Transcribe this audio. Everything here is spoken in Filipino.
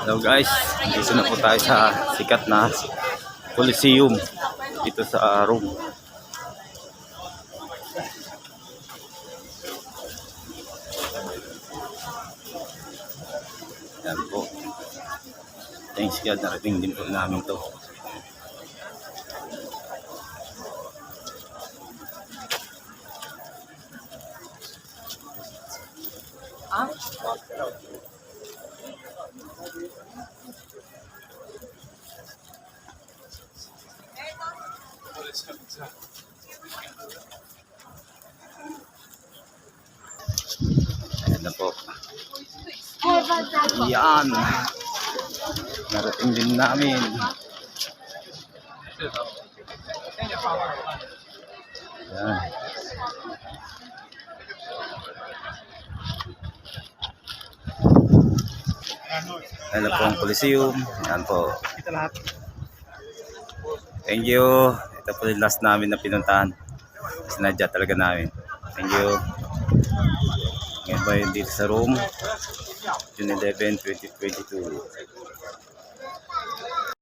Hello guys, dito na po tayo sa sikat na Coliseum dito sa Rome. Yan po. Thanks God, narating din po namin to. Ayan na po. Yan. Narating din namin. Yan. Ayan po ang Coliseum. Yan po. Thank you. Ito po yung last namin na pinuntahan. Sinadya talaga namin. Thank you. Ngayon ba yun dito sa Rome? June 11, 2022.